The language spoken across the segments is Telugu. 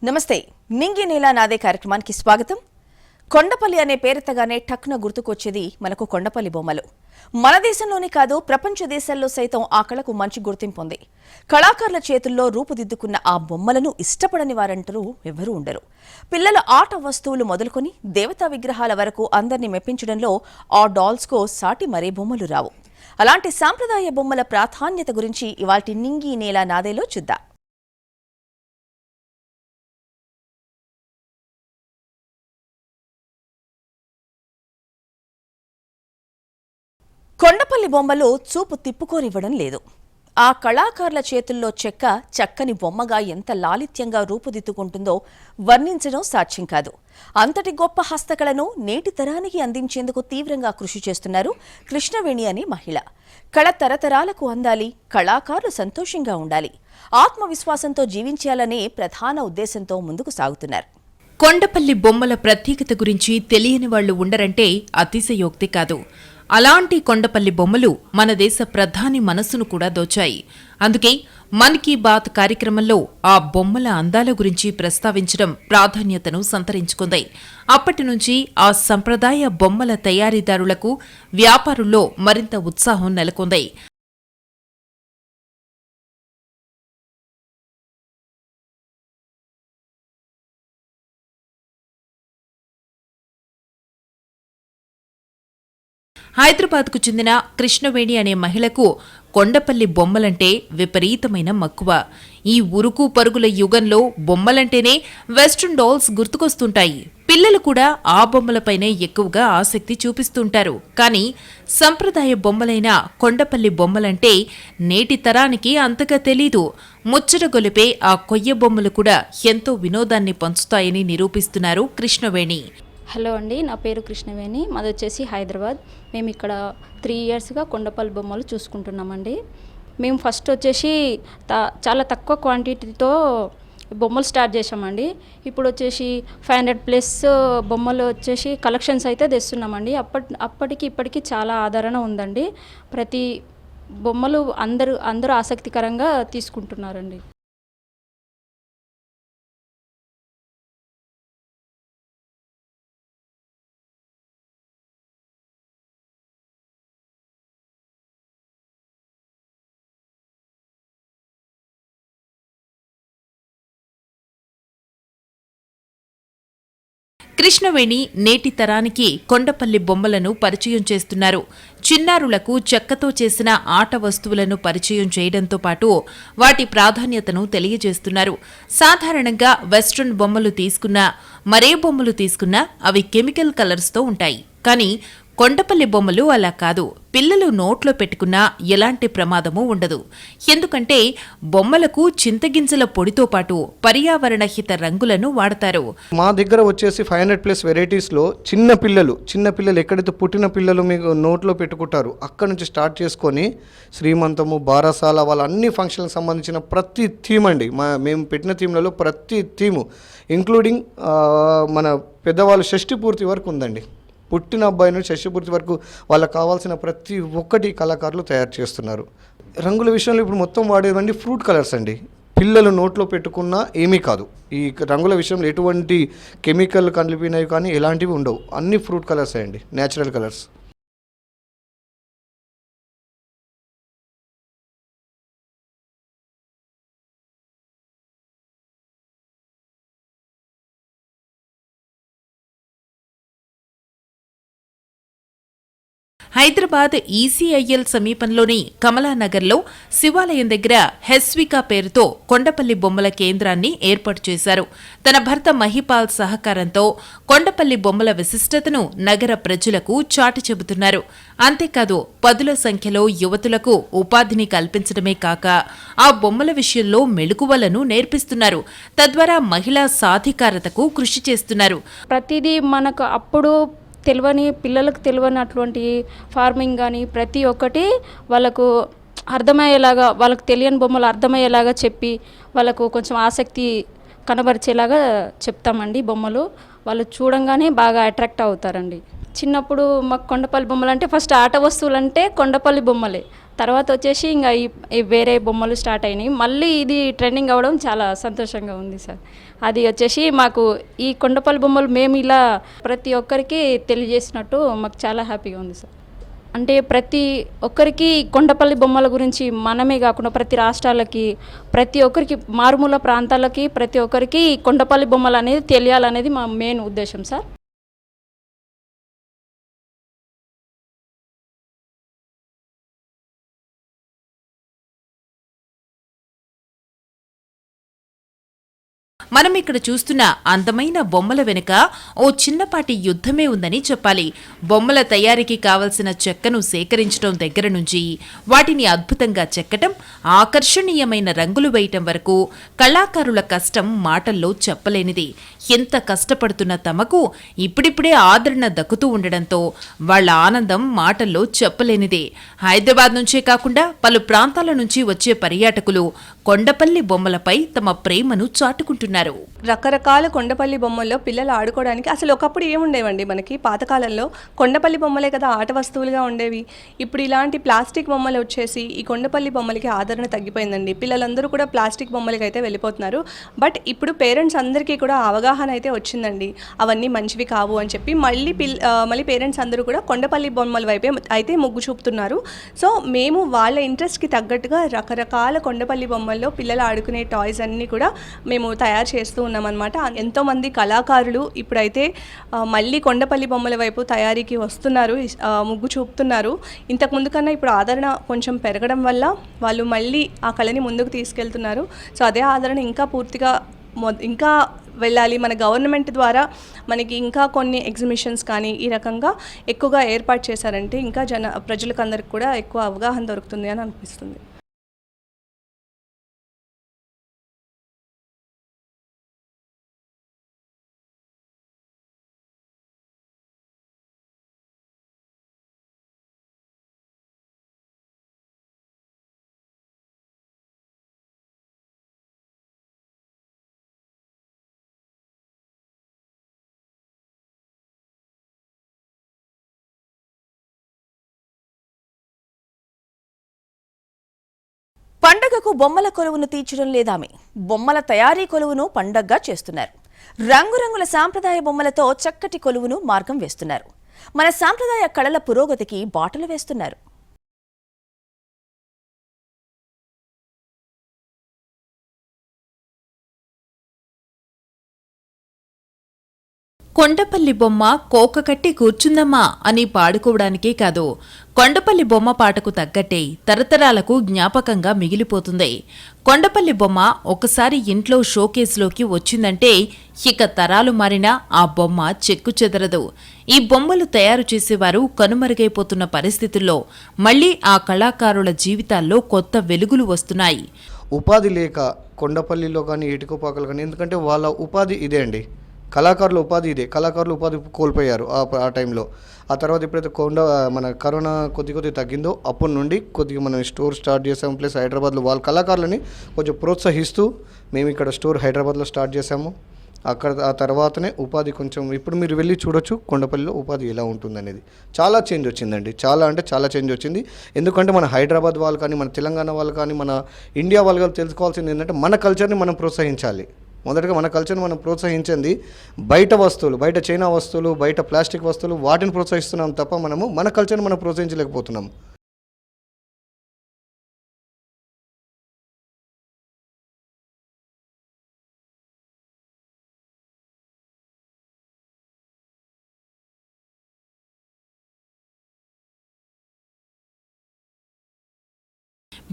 నమస్తే నింగి నేల నాదే కార్యక్రమానికి స్వాగతం. కొండపల్లి అనే పేరెత్తగానే టక్కున గుర్తుకొచ్చేది మనకు కొండపల్లి బొమ్మలు. మన దేశంలోనే కాదు ప్రపంచ దేశాల్లో సైతం ఆ కళకు మంచి గుర్తింపు ఉంది. కళాకారుల చేతుల్లో రూపుదిద్దుకున్న ఆ బొమ్మలను ఇష్టపడని వారంటూ ఎవరూ ఉండరు. పిల్లల ఆట వస్తువులు మొదలుకొని దేవతా విగ్రహాల వరకు అందరినీ మెప్పించడంలో ఆ డాల్స్కో సాటి మరే బొమ్మలు రావు. అలాంటి సాంప్రదాయ బొమ్మల ప్రాధాన్యత గురించి ఇవాల్టి నింగి నేల నాదేలో చూద్దాం. కొండపల్లి బొమ్మలు చూపు తిప్పుకోనివ్వడం లేదు. ఆ కళాకారుల చేతుల్లో చెక్క చక్కని బొమ్మగా ఎంత లాలిత్యంగా రూపుదిద్దుకుంటుందో వర్ణించడం సాధ్యం కాదు. అంతటి గొప్ప హస్తకళను నేటి తరానికి అందించేందుకు తీవ్రంగా కృషి చేస్తున్నారు కృష్ణవేణి అనే మహిళ. కళ తరతరాలకు అందాలి, కళాకారులు సంతోషంగా ఉండాలి, ఆత్మవిశ్వాసంతో జీవించాలనే ప్రధాన ఉద్దేశంతో ముందుకు సాగుతున్నారు. కొండపల్లి బొమ్మల ప్రత్యేకత గురించి తెలియని వాళ్లు ఉండరంటే అతిశయోక్తి కాదు. అలాంటి కొండపల్లి బొమ్మలు మన దేశ ప్రధాని మనస్సును కూడా దోచాయి. అందుకే మన్ కీ బాత్ కార్యక్రమంలో ఆ బొమ్మల అందాల గురించి ప్రస్తావించడం ప్రాధాన్యతను సంతరించుకుంది. అప్పటి నుంచి ఆ సంప్రదాయ బొమ్మల తయారీదారులకు, వ్యాపారుల్లో మరింత ఉత్సాహం నెలకొంది. హైదరాబాద్కు చెందిన కృష్ణవేణి అనే మహిళకు కొండపల్లి బొమ్మలంటే విపరీతమైన మక్కువ. ఈ ఉరుకు పరుగుల యుగంలో బొమ్మలంటేనే వెస్ట్రన్ డాల్స్ గుర్తుకొస్తుంటాయి. పిల్లలు కూడా ఆ బొమ్మలపైనే ఎక్కువగా ఆసక్తి చూపిస్తుంటారు. కానీ సంప్రదాయ బొమ్మలైన కొండపల్లి బొమ్మలంటే నేటి తరానికి అంతగా తెలీదు. ముచ్చట గొలిపే ఆ కొయ్య బొమ్మలు కూడా ఎంతో వినోదాన్ని పంచుతాయని నిరూపిస్తున్నారు కృష్ణవేణి. హలో అండి, నా పేరు కృష్ణవేణి. మాది వచ్చేసి హైదరాబాద్. మేము ఇక్కడ 3 ఇయర్స్గా కొండపల్లి బొమ్మలు చూసుకుంటున్నామండి. మేము ఫస్ట్ వచ్చేసి చాలా తక్కువ క్వాంటిటీతో బొమ్మలు స్టార్ట్ చేసామండి. ఇప్పుడు వచ్చేసి 500+ బొమ్మలు వచ్చేసి కలెక్షన్స్ అయితే తెస్తున్నామండి. అప్పటికి ఇప్పటికి చాలా ఆదరణ ఉందండి. ప్రతి బొమ్మలు అందరూ ఆసక్తికరంగా తీసుకుంటున్నారండి. కృష్ణవేణి నేటి తరానికి కొండపల్లి బొమ్మలను పరిచయం చేస్తున్నారు. చిన్నారులకు చెక్కతో చేసిన ఆట వస్తువులను పరిచయం చేయడంతో పాటు వాటి ప్రాధాన్యతను తెలియజేస్తున్నారు. సాధారణంగా వెస్ట్రన్ బొమ్మలు తీసుకున్నా, మరే బొమ్మలు తీసుకున్నా అవి కెమికల్ కలర్స్తో ఉంటాయి. కానీ కొండపల్లి బొమ్మలు అలా కాదు. పిల్లలు నోట్లో పెట్టుకున్నా ఎలాంటి ప్రమాదమూ ఉండదు. ఎందుకంటే బొమ్మలకు చింతగింజల పొడితో పాటు పర్యావరణ హిత రంగులను వాడతారు. మా దగ్గర వచ్చేసి 500+ వెరైటీస్లో చిన్న పిల్లలు ఎక్కడైతే పుట్టిన పిల్లలు మీకు నోట్లో పెట్టుకుంటారు అక్కడ నుంచి స్టార్ట్ చేసుకొని శ్రీమంతము, బారసాల, వాళ్ళ అన్ని ఫంక్షన్లకు సంబంధించిన ప్రతి థీమ్ అండి. మేము పెట్టిన థీమ్లలో ప్రతి థీము ఇంక్లూడింగ్ మన పెద్దవాళ్ళు షష్ఠి పూర్తి వరకు ఉందండి. పుట్టిన అబ్బాయి నుంచి షష్ఠపూర్తి వరకు వాళ్ళకి కావాల్సిన ప్రతి ఒక్కటి కళాకారులు తయారు చేస్తున్నారు. రంగుల విషయంలో ఇప్పుడు మొత్తం వాడేవండి ఫ్రూట్ కలర్స్ అండి. పిల్లలు నోట్లో పెట్టుకున్నా ఏమీ కాదు. ఈ రంగుల విషయంలో ఎటువంటి కెమికల్ కలిపినవి కానీ ఎలాంటివి ఉండవు. అన్ని ఫ్రూట్ కలర్స్ అండి, న్యాచురల్ కలర్స్. హైదరాబాద్ ఈసీఐఎల్ సమీపంలోని కమలానగర్లో శివాలయం దగ్గర హెస్వికా పేరుతో కొండపల్లి బొమ్మల కేంద్రాన్ని ఏర్పాటు చేశారు. తన భర్త మహిపాల్ సహకారంతో కొండపల్లి బొమ్మల విశిష్టతను నగర ప్రజలకు చాటి చెబుతున్నారు. అంతేకాదు పదుల సంఖ్యలో యువతులకు ఉపాధిని కల్పించడమే కాక ఆ బొమ్మల విషయంలో మెళుకువలను నేర్పిస్తున్నారు. తద్వారా మహిళా సాధికారతకు కృషి చేస్తున్నారు. ప్రతిదీ మనకు అప్పుడు పిల్లలకు తెలియనటువంటి ఫార్మింగ్ కానీ ప్రతి ఒక్కటి వాళ్ళకు అర్థమయ్యేలాగా, వాళ్ళకు తెలియని బొమ్మలు అర్థమయ్యేలాగా చెప్పి వాళ్ళకు కొంచెం ఆసక్తి కనబరిచేలాగా చెప్తామండి. బొమ్మలు వాళ్ళు చూడంగానే బాగా అట్రాక్ట్ అవుతారండి. చిన్నప్పుడు మాకు కొండపల్లి బొమ్మలు అంటే ఫస్ట్ ఆట వస్తువులు అంటే కొండపల్లి బొమ్మలే. తర్వాత వచ్చేసి ఇంకా ఈ వేరే బొమ్మలు స్టార్ట్ అయినాయి. మళ్ళీ ఇది ట్రెండింగ్ అవ్వడం చాలా సంతోషంగా ఉంది సార్. అది వచ్చేసి మాకు ఈ కొండపల్లి బొమ్మలు మేము ఇలా ప్రతి ఒక్కరికి తెలియజేసినట్టు మాకు చాలా హ్యాపీగా ఉంది సార్. అంటే ప్రతి ఒక్కరికి కొండపల్లి బొమ్మల గురించి మనమే కాకుండా ప్రతి రాష్ట్రాలకి, ప్రతి ఒక్కరికి, మారుమూల ప్రాంతాలకి, ప్రతి ఒక్కరికి కొండపల్లి బొమ్మలు అనేది తెలియాలనేది మా మెయిన్ ఉద్దేశం సార్. మనం ఇక్కడ చూస్తున్న అందమైన బొమ్మల వెనుక ఓ చిన్నపాటి యుద్ధమే ఉందని చెప్పాలి. బొమ్మల తయారీకి కావలసిన చెక్కను సేకరించడం దగ్గర నుంచి వాటిని అద్భుతంగా చెక్కటం, ఆకర్షణీయమైన రంగులు వేయటం వరకు కళాకారుల కష్టం మాటల్లో చెప్పలేనిది. ఎంత కష్టపడుతున్న తమకు ఇప్పుడిప్పుడే ఆదరణ దక్కుతూ ఉండడంతో వాళ్ల ఆనందం మాటల్లో చెప్పలేనిదే. హైదరాబాద్ నుంచే కాకుండా పలు ప్రాంతాల నుంచి వచ్చే పర్యాటకులు కొండపల్లి బొమ్మలపై తమ ప్రేమను చాటుకుంటున్నారు. రకరకాల కొండపల్లి బొమ్మల్లో పిల్లలు ఆడుకోవడానికి అసలు ఒకప్పుడు ఏముండేవండి, మనకి పాతకాలంలో కొండపల్లి బొమ్మలే కదా ఆట వస్తువులుగా ఉండేవి. ఇప్పుడు ఇలాంటి ప్లాస్టిక్ బొమ్మలు వచ్చేసి ఈ కొండపల్లి బొమ్మలకి ఆదరణ తగ్గిపోయిందండి. పిల్లలందరూ కూడా ప్లాస్టిక్ బొమ్మలకి అయితే వెళ్ళిపోతున్నారు. బట్ ఇప్పుడు పేరెంట్స్ అందరికీ కూడా అవగాహన అయితే వచ్చిందండి, అవన్నీ మంచివి కావు అని చెప్పి. మళ్ళీ పేరెంట్స్ అందరూ కూడా కొండపల్లి బొమ్మల వైపే అయితే మొగ్గు చూపుతున్నారు. సో మేము వాళ్ళ ఇంట్రెస్ట్కి తగ్గట్టుగా రకరకాల కొండపల్లి బొమ్మల్లో పిల్లలు ఆడుకునే టాయ్స్ అన్నీ కూడా మేము తయారు చేస్తూ ఉన్నామన్నమాట. ఎంతోమంది కళాకారులు ఇప్పుడైతే మళ్ళీ కొండపల్లి బొమ్మల వైపు తయారీకి వస్తున్నారు, ముగ్గు చూపుతున్నారు. ఇంతకుముందు కన్నా ఇప్పుడు ఆదరణ కొంచెం పెరగడం వల్ల వాళ్ళు మళ్ళీ ఆ కళని ముందుకు తీసుకెళ్తున్నారు. సో అదే ఆదరణ ఇంకా పూర్తిగా ఇంకా వెళ్ళాలి. మన గవర్నమెంట్ ద్వారా మనకి ఇంకా కొన్ని ఎగ్జిబిషన్స్ కానీ ఈ రకంగా ఎక్కువగా ఏర్పాటు చేశారంటే ఇంకా ప్రజలకు అందరికి కూడా ఎక్కువ అవగాహన దొరుకుతుంది అని అనిపిస్తుంది. పండగకు బొమ్మల కొలువును తీర్చడం లేదామె, బొమ్మల తయారీ కొలువును పండగగా చేస్తున్నారు. రంగురంగుల సాంప్రదాయ బొమ్మలతో చక్కటి కొలువును మార్గం వేస్తున్నారు. మన సాంప్రదాయ కళల పురోగతికి బాటలు వేస్తున్నారు. కొండపల్లి బొమ్మ కోకకట్టి కూర్చుందమ్మా అని పాడుకోవడానికే కాదు, కొండపల్లి బొమ్మ పాటకు తగ్గట్టే తరతరాలకు జ్ఞాపకంగా మిగిలిపోతుంది. కొండపల్లి బొమ్మ ఒకసారి ఇంట్లో షోకేస్లోకి వచ్చిందంటే ఇక తరాలు మారినా ఆ బొమ్మ చెక్కు చెదరదు. ఈ బొమ్మలు తయారు చేసేవారు కనుమరుగైపోతున్న పరిస్థితుల్లో మళ్లీ ఆ కళాకారుల జీవితాల్లో కొత్త వెలుగులు వస్తున్నాయి. ఉపాధి లేక కొండపల్లిలో కానీ ఏటికోపాకలు కానీ, ఎందుకంటే వాళ్ళ ఉపాధి ఇదే అండి, కళాకారుల ఉపాధి ఇదే. కళాకారులు ఉపాధి కోల్పోయారు ఆ టైంలో. ఆ తర్వాత ఎప్పుడైతే మన కరోనా కొద్ది తగ్గిందో అప్పటి నుండి కొద్దిగా మనం స్టోర్ స్టార్ట్ చేసాము. ప్లస్ హైదరాబాద్లో వాళ్ళ కళాకారులని కొంచెం ప్రోత్సహిస్తూ మేము ఇక్కడ స్టోర్ హైదరాబాద్లో స్టార్ట్ చేసాము. ఆ తర్వాతనే ఉపాధి కొంచెం ఇప్పుడు మీరు వెళ్ళి చూడొచ్చు కొండపల్లిలో ఉపాధి ఎలా ఉంటుందనేది. చాలా చేంజ్ వచ్చిందండి, చాలా అంటే చాలా చేంజ్ వచ్చింది. ఎందుకంటే మన హైదరాబాద్ వాళ్ళు కానీ, మన తెలంగాణ వాళ్ళు కానీ, మన ఇండియా వాళ్ళు కానీ తెలుసుకోవాల్సింది ఏంటంటే మన కల్చర్ని మనం ప్రోత్సహించాలి. మొదటగా మన కల్చర్ని మనం ప్రోత్సహించింది బయట వస్తువులు, బయట చైనా వస్తువులు, బయట ప్లాస్టిక్ వస్తువులు, వాటిని ప్రోత్సహిస్తున్నాం తప్ప మనము మన కల్చర్ని మనం ప్రోత్సహించలేకపోతున్నాం.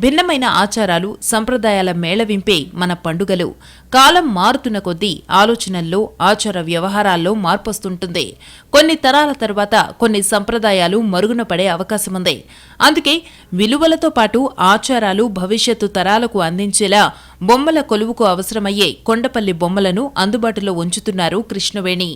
భిన్నమైన ఆచారాలు, సంప్రదాయాల మేళవింపే మన పండుగలు. కాలం మారుతున్న కొద్దీ ఆలోచనల్లో, ఆచార వ్యవహారాల్లో మార్పొస్తుంటుంది. కొన్ని తరాల తర్వాత కొన్ని సంప్రదాయాలు మరుగున పడే అవకాశముంది. అందుకే విలువలతో పాటు ఆచారాలు భవిష్యత్తు తరాలకు అందించేలా బొమ్మల కొలువుకు అవసరమయ్యే కొండపల్లి బొమ్మలను అందుబాటులో ఉంచుతున్నారు కృష్ణవేణి.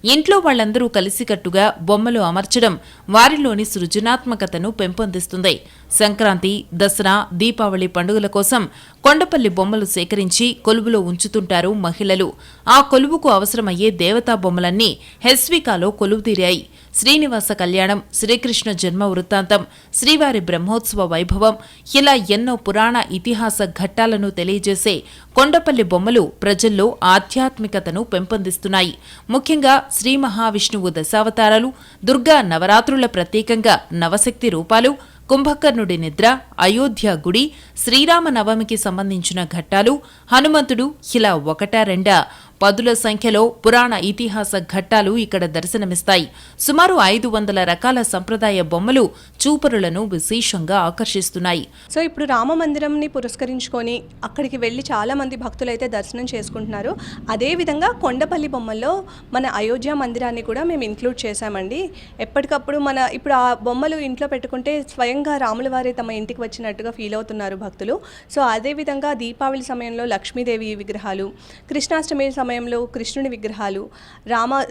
ఇంట్లో వాళ్లందరూ కలిసికట్టుగా బొమ్మలు అమర్చడం వారిలోని సృజనాత్మకతను పెంపొందిస్తుంది. సంక్రాంతి, దసరా, దీపావళి పండుగల కోసం కొండపల్లి బొమ్మలు సేకరించి కొలువులో ఉంచుతుంటారు మహిళలు. ఆ కొలువుకు అవసరమయ్యే దేవతా బొమ్మలన్నీ హెస్వికాలో కొలువుదీరాయి. శ్రీనివాస కళ్యాణం, శ్రీకృష్ణ జన్మ వృత్తాంతం, శ్రీవారి బ్రహ్మోత్సవ వైభవం, ఇలా ఎన్నో పురాణ ఇతిహాస ఘట్టాలను తెలియజేసే కొండపల్లి బొమ్మలు ప్రజల్లో ఆధ్యాత్మికతను పెంపొందిస్తున్నాయి. ముఖ్యంగా శ్రీ మహావిష్ణువు దశావతారాలు, దుర్గా నవరాత్రుల ప్రత్యేకంగా నవశక్తి రూపాలు, కుంభకర్ణుడి నిద్ర, అయోధ్య గుడి, శ్రీరామ నవమికి సంబంధించిన ఘట్టాలు, హనుమంతుడు, ఇలా ఒకటా రెండా పదుల సంఖ్యలో పురాణ ఇతిహాస ఘట్టాలు ఇక్కడ దర్శనమిస్తాయి. సుమారు 500 రకాల సంప్రదాయ బొమ్మలు చూపరులను విశేషంగా ఆకర్షిస్తున్నాయి. సో ఇప్పుడు రామ మందిరంని పురస్కరించుకొని అక్కడికి వెళ్ళి చాలామంది భక్తులైతే దర్శనం చేసుకుంటున్నారు. అదేవిధంగా కొండపల్లి బొమ్మల్లో మన అయోధ్య మందిరాన్ని కూడా మేము ఇంక్లూడ్ చేశామండి. ఎప్పటికప్పుడు ఇప్పుడు ఆ బొమ్మలు ఇంట్లో పెట్టుకుంటే స్వయంగా రాముల వారే తమ ఇంటికి వచ్చినట్టుగా ఫీల్ అవుతున్నారు భక్తులు. సో అదేవిధంగా దీపావళి సమయంలో లక్ష్మీదేవి విగ్రహాలు, కృష్ణాష్టమి సమయంలో కృష్ణుని విగ్రహాలు,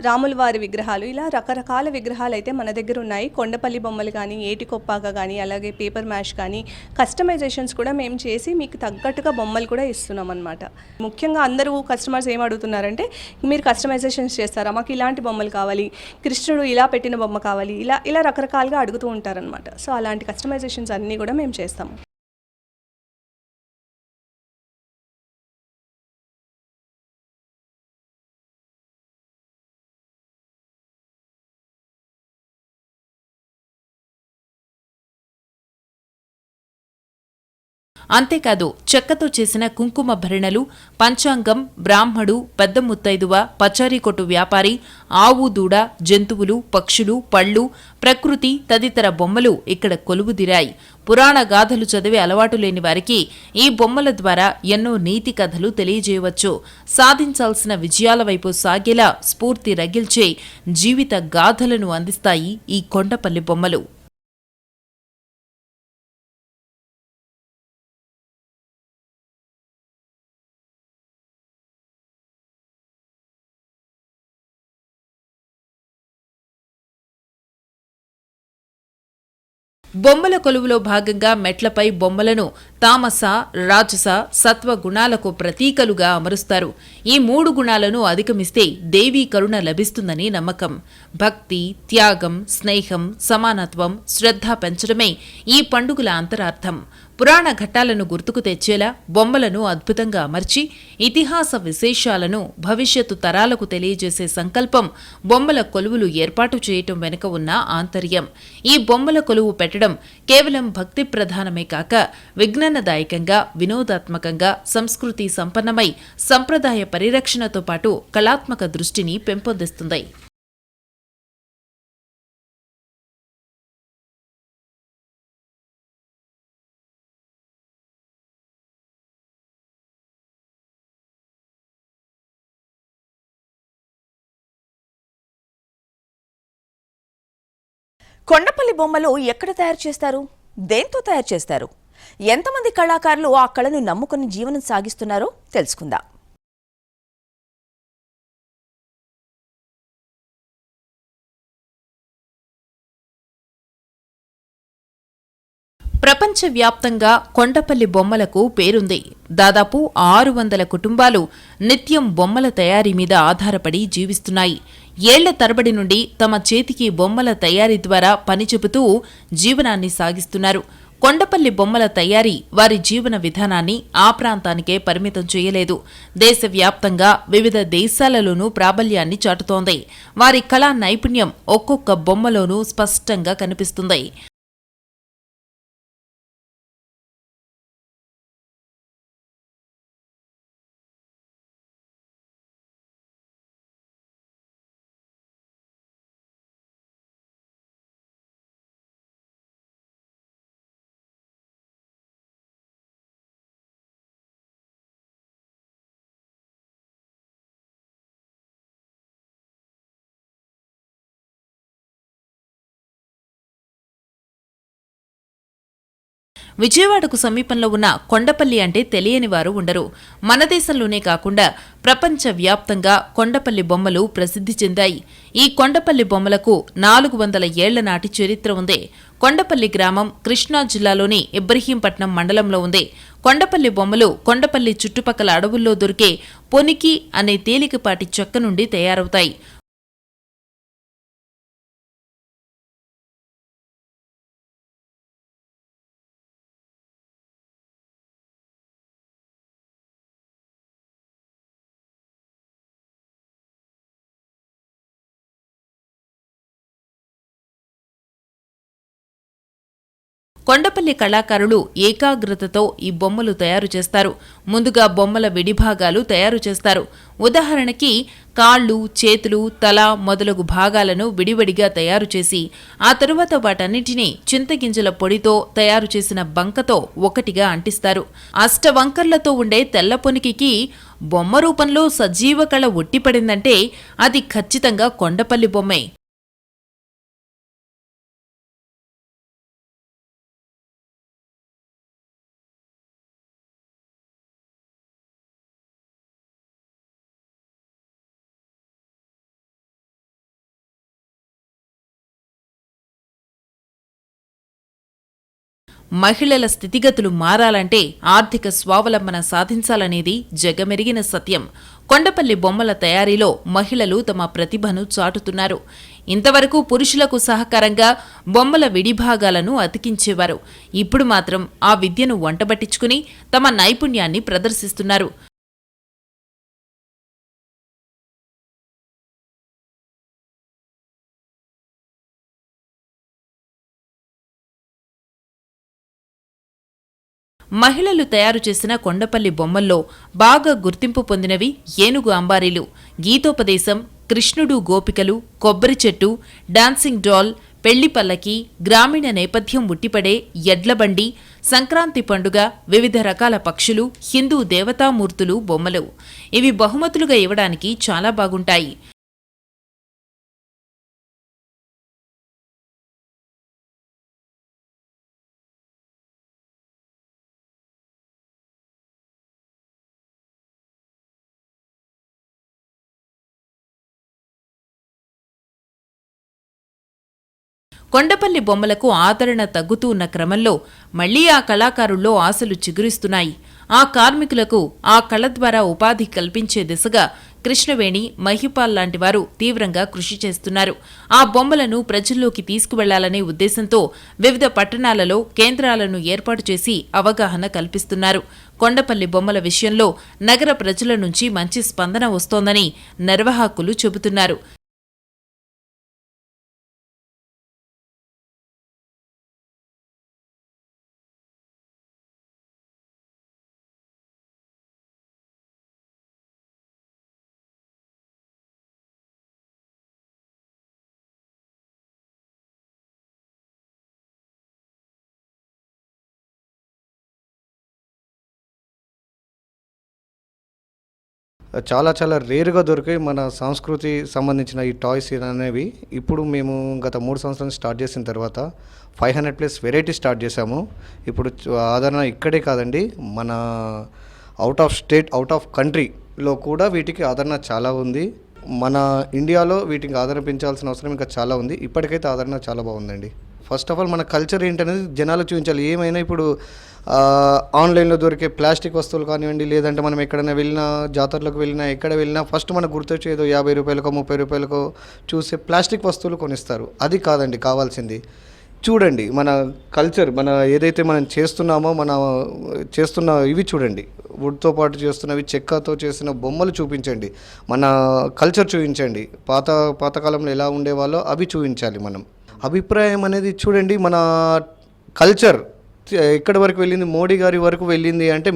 రాముల వారి విగ్రహాలు, ఇలా రకరకాల విగ్రహాలు అయితే మన దగ్గర ఉన్నాయి. కొండపల్లి బొమ్మలు కానీ, ఏటికొప్పాక కానీ, అలాగే పేపర్ మ్యాష్ కానీ, కస్టమైజేషన్స్ కూడా మేము చేసి మీకు తగ్గట్టుగా బొమ్మలు కూడా ఇస్తున్నాం అనమాట. ముఖ్యంగా అందరూ కస్టమర్స్ ఏం అడుగుతున్నారంటే, మీరు కస్టమైజేషన్స్ చేస్తారా, మాకు ఇలాంటి బొమ్మలు కావాలి, కృష్ణుడు ఇలా పెట్టిన బొమ్మ కావాలి, ఇలా రకరకాలుగా అడుగుతూ ఉంటారనమాట. సో అలాంటి కస్టమైజేషన్స్ అన్నీ కూడా మేము చేస్తాము. అంతేకాదు చెక్కతో చేసిన కుంకుమ భరణలు, పంచాంగం, బ్రాహ్మడు, పెద్ద ముత్తైదువ, పచారీకొట్టు వ్యాపారి, ఆవు దూడ, జంతువులు, పక్షులు, పళ్ళు, ప్రకృతి తదితర బొమ్మలు ఇక్కడ కొలువుదీరాయి. పురాణ గాథలు చదివే అలవాటు లేని వారికి ఈ బొమ్మల ద్వారా ఎన్నో నీతి కథలు తెలియజేయవచ్చు. సాధించాల్సిన విజయాల వైపు సాగేలా స్ఫూర్తి రగిల్చే జీవిత గాథలను అందిస్తాయి ఈ కొండపల్లి బొమ్మలు. బొమ్మల కొలువులో భాగంగా మెట్లపై బొమ్మలను తామస, రాజస, సత్వ గుణాలకు ప్రతీకలుగా అమరుస్తారు. ఈ 3 గుణాలను అధిగమిస్తే దేవీ కరుణ లభిస్తుందని నమ్మకం. భక్తి, త్యాగం, స్నేహం, సమానత్వం, శ్రద్ధ పెంచడమే ఈ పండుగల అంతరార్థం. పురాణ ఘట్టాలను గుర్తుకు తెచ్చేలా బొమ్మలను అద్భుతంగా అమర్చి ఇతిహాస విశేషాలను భవిష్యత్తు తరాలకు తెలియజేసే సంకల్పం బొమ్మల కొలువులు ఏర్పాటు చేయటం వెనుక ఉన్న ఆంతర్యం. ఈ బొమ్మల కొలువు పెట్టడం కేవలం భక్తి ప్రధానమే కాక విజ్ఞానదాయకంగా, వినోదాత్మకంగా, సంస్కృతి సంపన్నమై సంప్రదాయ పరిరక్షణతో పాటు కళాత్మక దృష్టిని పెంపొందిస్తుంది. కొండపల్లి బొమ్మలు ఎక్కడ తయారు చేస్తారు? దేంతో తయారు చేస్తారు? ఎంతమంది కళాకారులు ఆ కళను నమ్ముకుని జీవనం సాగిస్తున్నారో తెలుసుకుందాం. ప్రపంచవ్యాప్తంగా కొండపల్లి బొమ్మలకు పేరుంది. దాదాపు 600 కుటుంబాలు నిత్యం బొమ్మల తయారీ మీద ఆధారపడి జీవిస్తున్నాయి. ఏళ్ల తరబడి నుండి తమ చేతికి బొమ్మల తయారీ ద్వారా పని చెబుతూ జీవనాన్ని సాగిస్తున్నారు. కొండపల్లి బొమ్మల తయారీ వారి జీవన విధానాన్ని ఆ ప్రాంతానికే పరిమితం చేయలేదు. దేశవ్యాప్తంగా వివిధ దేశాలలోనూ ప్రాబల్యాన్ని చాటుతోంది. వారి కళా నైపుణ్యం ఒక్కొక్క బొమ్మలోనూ స్పష్టంగా కనిపిస్తుంది. విజయవాడకు సమీపంలో ఉన్న కొండపల్లి అంటే తెలియని వారు ఉండరు. మన దేశంలోనే కాకుండా ప్రపంచవ్యాప్తంగా కొండపల్లి బొమ్మలు ప్రసిద్ధి చెందాయి. ఈ కొండపల్లి బొమ్మలకు 400 ఏళ్ల నాటి చరిత్ర ఉంది. కొండపల్లి గ్రామం కృష్ణా జిల్లాలోని ఇబ్రహీంపట్నం మండలంలో ఉంది. కొండపల్లి బొమ్మలు కొండపల్లి చుట్టుపక్కల అడవుల్లో దొరికే పొనికి అనే తేలికపాటి చెక్క నుండి తయారవుతాయి. కొండపల్లి కళాకారులు ఏకాగ్రతతో ఈ బొమ్మలు తయారు చేస్తారు. ముందుగా బొమ్మల విడిభాగాలు తయారు చేస్తారు. ఉదాహరణకి కాళ్ళు, చేతులు, తల మొదలగు భాగాలను విడివడిగా తయారు చేసి ఆ తరువాత వాటన్నిటినీ చింతగింజల పొడితో తయారు చేసిన బంకతో ఒకటిగా అంటిస్తారు. అష్టవంకర్లతో ఉండే తెల్ల పొనికికి బొమ్మ రూపంలో సజీవ కళ ఒట్టిపడిందంటే అది ఖచ్చితంగా కొండపల్లి బొమ్మే. మహిళల స్థితిగతులు మారాలంటే ఆర్థిక స్వావలంబన సాధించాలనేది జగమెరిగిన సత్యం. కొండపల్లి బొమ్మల తయారీలో మహిళలు తమ ప్రతిభను చాటుతున్నారు. ఇంతవరకు పురుషులకు సహకారంగా బొమ్మల విడిభాగాలను అతికించేవారు. ఇప్పుడు మాత్రం ఆ విద్యను వంటబట్టించుకుని తమ నైపుణ్యాన్ని ప్రదర్శిస్తున్నారు. మహిళలు తయారు చేసిన కొండపల్లి బొమ్మల్లో బాగా గుర్తింపు పొందినవి ఏనుగు అంబారీలు, గీతోపదేశం, కృష్ణుడు గోపికలు, కొబ్బరి చెట్టు, డాన్సింగ్ డాల్, పెళ్లి పల్లకి, గ్రామీణ నేపథ్యం ఉట్టిపడే ఎడ్లబండి, సంక్రాంతి పండుగ, వివిధ రకాల పక్షులు, హిందూ దేవతామూర్తులు బొమ్మలు. ఇవి బహుమతులుగా ఇవ్వడానికి చాలా బాగుంటాయి. కొండపల్లి బొమ్మలకు ఆదరణ తగ్గుతూ ఉన్న క్రమంలో మళ్లీ ఆ కళాకారుల్లో ఆశలు చిగురిస్తున్నాయి. ఆ కార్మికులకు ఆ కళ ద్వారా ఉపాధి కల్పించే దిశగా కృష్ణవేణి, మహిపాల్ లాంటి వారు తీవ్రంగా కృషి చేస్తున్నారు. ఆ బొమ్మలను ప్రజల్లోకి తీసుకువెళ్లాలనే ఉద్దేశంతో వివిధ పట్టణాలలో కేంద్రాలను ఏర్పాటు చేసి అవగాహన కల్పిస్తున్నారు. కొండపల్లి బొమ్మల విషయంలో నగర ప్రజల నుంచి మంచి స్పందన వస్తోందని నిర్వాహకులు చెబుతున్నారు. చాలా చాలా రేరుగా దొరికే మన సంస్కృతి సంబంధించిన ఈ టాయ్స్ అనేవి ఇప్పుడు మేము గత 3 సంవత్సరాలు స్టార్ట్ చేసిన తర్వాత 500+ వెరైటీ స్టార్ట్ చేశాము. ఇప్పుడు ఆదరణ ఇక్కడే కాదండి, మన out of state, out of కంట్రీలో కూడా వీటికి ఆదరణ చాలా ఉంది. మన ఇండియాలో వీటికి ఆదరణ పెంచాల్సిన అవసరం ఇంకా చాలా ఉంది. ఇప్పటికైతే ఆదరణ చాలా బాగుందండి. ఫస్ట్ ఆఫ్ ఆల్ మన కల్చర్ ఏంటనేది జనాలు చూపించాలి. ఏమైనా ఇప్పుడు ఆన్లైన్లో దొరికే ప్లాస్టిక్ వస్తువులు కానివ్వండి, లేదంటే మనం ఎక్కడైనా వెళ్ళినా, జాతరలకు వెళ్ళినా, ఎక్కడ వెళ్ళినా ఫస్ట్ మనకు గుర్తొచ్చి ఏదో 50 రూపాయలకో 30 రూపాయలకో చూసే ప్లాస్టిక్ వస్తువులు కొనిస్తారు. అది కాదండి కావాల్సింది. చూడండి మన కల్చర్, మన ఏదైతే మనం చేస్తున్నామో, మన చేస్తున్న ఇవి చూడండి. వుడ్తో పాటు చేస్తున్నవి, చెక్కతో చేసిన బొమ్మలు చూపించండి. మన కల్చర్ చూపించండి. పాతకాలంలో ఎలా ఉండేవాళ్ళో అవి చూపించాలి. మనం అభిప్రాయం అనేది చూడండి. మన కల్చర్ ఎక్కడి వరకు వెళ్ళింది, మోడీ గారి వరకు వెళ్ళింది అంటే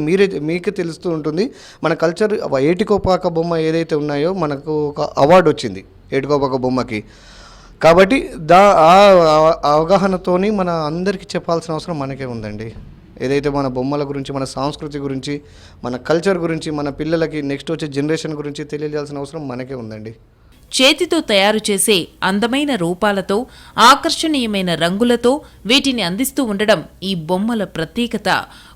మీకే తెలుస్తూ ఉంటుంది. మన కల్చర్ ఏటికోపాక బొమ్మ ఏదైతే ఉన్నాయో మనకు ఒక అవార్డు వచ్చింది ఏటికోపాక బొమ్మకి. కాబట్టి అవగాహనతోని మన అందరికీ చెప్పాల్సిన అవసరం మనకే ఉందండి. ఏదైతే మన బొమ్మల గురించి, మన సంస్కృతి గురించి, మన కల్చర్ గురించి, మన పిల్లలకి నెక్స్ట్ వచ్చే జనరేషన్ గురించి తెలియజేయాల్సిన అవసరం మనకే ఉందండి. చేతితో తయారు చేసే అందమైన రూపాలతో ఆకర్షణీయమైన రంగులతో వీటిని అందిస్తూ ఉండడం ఈ బొమ్మల ప్రత్యేకత.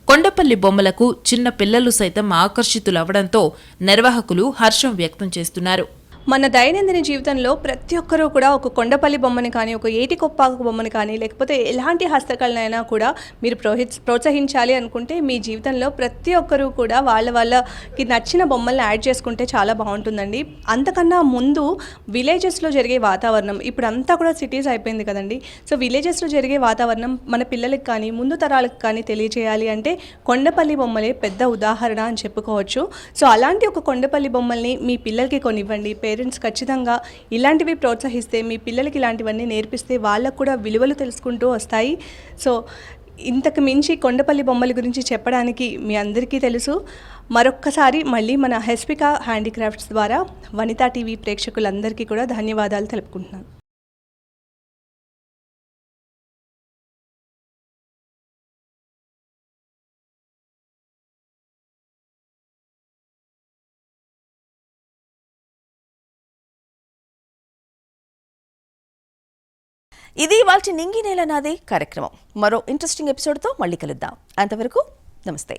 కొండపల్లి బొమ్మలకు చిన్న పిల్లలు సైతం ఆకర్షితులవడంతో నిర్వాహకులు హర్షం వ్యక్తం చేస్తున్నారు. మన దైనందిన జీవితంలో ప్రతి ఒక్కరూ కూడా ఒక కొండపల్లి బొమ్మని కానీ, ఒక ఏటి కొప్పాకు బొమ్మని కానీ, లేకపోతే ఎలాంటి హస్తకళనైనా కూడా మీరు ప్రోత్సహించాలి అనుకుంటే మీ జీవితంలో ప్రతి ఒక్కరూ కూడా వాళ్ళకి నచ్చిన బొమ్మల్ని యాడ్ చేసుకుంటే చాలా బాగుంటుందండి. అంతకన్నా ముందు విలేజెస్లో జరిగే వాతావరణం, ఇప్పుడు అంతా కూడా సిటీస్ అయిపోయింది కదండి. సో విలేజెస్లో జరిగే వాతావరణం మన పిల్లలకి కానీ, ముందు తరాలకు కానీ తెలియజేయాలి అంటే కొండపల్లి బొమ్మలే పెద్ద ఉదాహరణ అని చెప్పుకోవచ్చు. సో అలాంటి ఒక కొండపల్లి బొమ్మల్ని మీ పిల్లలకి కొనివ్వండి. పేరెంట్స్ ఖచ్చితంగా ఇలాంటివి ప్రోత్సహిస్తే, మీ పిల్లలకి ఇలాంటివన్నీ నేర్పిస్తే వాళ్ళకు కూడా విలువలు తెలుసుకుంటూ వస్తాయి. సో ఇంతకు మించి కొండపల్లి బొమ్మల గురించి చెప్పడానికి మీ అందరికీ తెలుసు. మరొక్కసారి మళ్ళీ మన హెస్పికా హ్యాండీక్రాఫ్ట్స్ ద్వారా వనితా టీవీ ప్రేక్షకులందరికీ కూడా ధన్యవాదాలు తెలుపుకుంటున్నాను. ఇది ఇవాల్టి నింగి నేల నాదే కార్యక్రమం. మరో ఇంట్రెస్టింగ్ ఎపిసోడ్తో మళ్ళీ కలుద్దాం. అంతవరకు నమస్తే.